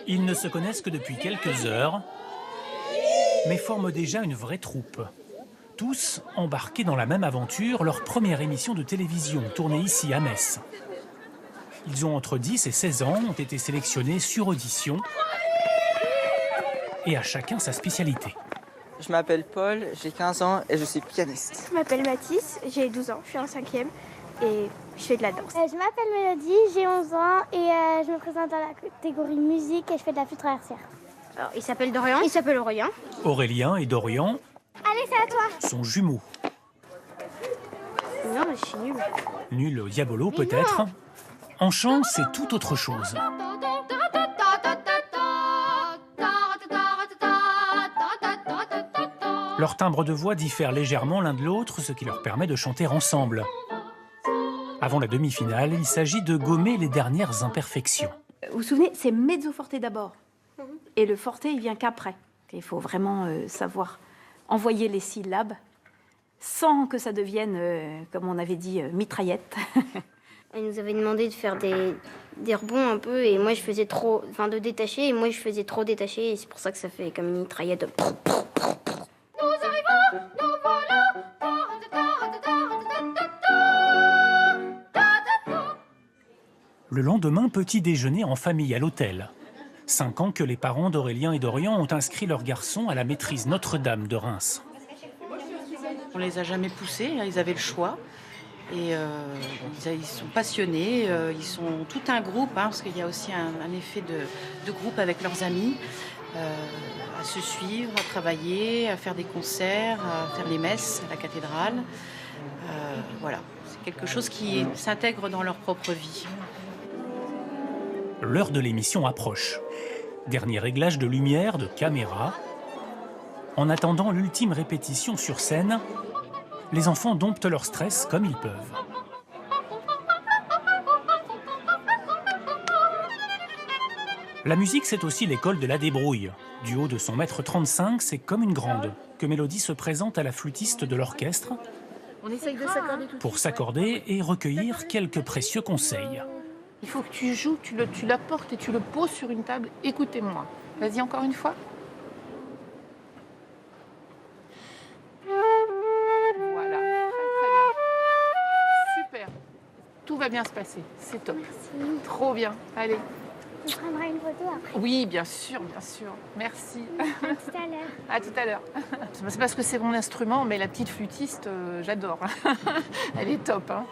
Ils ne se connaissent que depuis quelques heures, mais forment déjà une vraie troupe. Tous embarqués dans la même aventure, leur première émission de télévision, tournée ici à Metz. Ils ont entre 10 et 16 ans, ont été sélectionnés sur audition, et à chacun sa spécialité. Je m'appelle Paul, j'ai 15 ans et je suis pianiste. Je m'appelle Mathis, j'ai 12 ans, je suis en 5e et je fais de la danse. Je m'appelle Mélodie, j'ai 11 ans et je me présente dans la catégorie musique et je fais de la flûte traversière. Alors, il s'appelle Dorian. Il s'appelle Aurélien. Aurélien et Dorian Allez, c'est à toi. sont jumeaux. Non, mais je suis nulle. Nuls au diabolo peut-être. En chant, c'est tout autre chose. Leur timbre de voix diffère légèrement l'un de l'autre, ce qui leur permet de chanter ensemble. Avant la demi-finale, il s'agit de gommer les dernières imperfections. Vous vous souvenez, c'est mezzo forte d'abord. Et le forte, il vient qu'après. Il faut vraiment savoir envoyer les syllabes sans que ça devienne, comme on avait dit, mitraillette. Elle nous avait demandé de faire des rebonds un peu et moi je faisais trop, enfin de détacher et moi je faisais trop détacher et c'est pour ça que ça fait comme une mitraillette. Nous arrivons, nous voilà. Le lendemain, petit déjeuner en famille à l'hôtel. 5 ans que les parents d'Aurélien et Dorian ont inscrit leur garçon à la maîtrise Notre-Dame de Reims. On les a jamais poussés, ils avaient le choix. Et ils sont passionnés, ils sont tout un groupe, parce qu'il y a aussi un effet de groupe avec leurs amis, à se suivre, à travailler, à faire des concerts, à faire les messes à la cathédrale. Voilà, c'est quelque chose qui s'intègre dans leur propre vie. L'heure de l'émission approche. Dernier réglage de lumière, de caméra. En attendant l'ultime répétition sur scène, les enfants domptent leur stress comme ils peuvent. La musique, c'est aussi l'école de la débrouille. Du haut de son mètre 35, c'est comme une grande que Mélodie se présente à la flûtiste de l'orchestre On essaye de s'accorder tout pour s'accorder et recueillir quelques précieux conseils. Il faut que tu joues, tu l'apportes et tu le poses sur une table. Écoutez-moi. Vas-y encore une fois. Voilà, très bien. Super. Tout va bien se passer. C'est top. Merci. Trop bien. Allez. On prendra une photo après. Oui, bien sûr, bien sûr. Merci. À tout à l'heure. À tout à l'heure. C'est parce que c'est mon instrument, mais la petite flûtiste, j'adore. Elle est top, hein.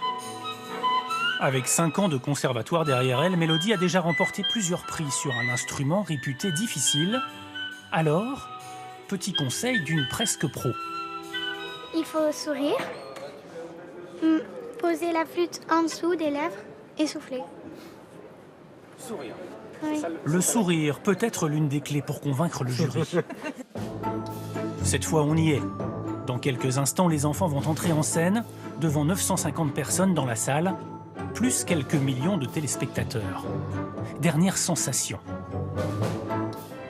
Avec 5 ans de conservatoire derrière elle, Mélodie a déjà remporté plusieurs prix sur un instrument réputé difficile. Alors, petit conseil d'une presque pro. Il faut sourire, poser la flûte en dessous des lèvres et souffler. Sourire. Oui. Le sourire peut être l'une des clés pour convaincre le jury. Cette fois, on y est. Dans quelques instants, les enfants vont entrer en scène devant 950 personnes dans la salle, plus quelques millions de téléspectateurs. Dernière sensation.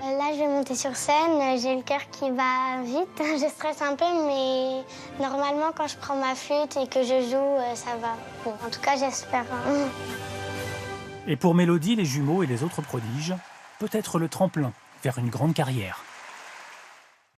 Là, je vais monter sur scène, j'ai le cœur qui va vite. Je stresse un peu, mais normalement, quand je prends ma flûte et que je joue, ça va. Bon, en tout cas, j'espère. Et pour Mélodie, les jumeaux et les autres prodiges, peut-être le tremplin vers une grande carrière.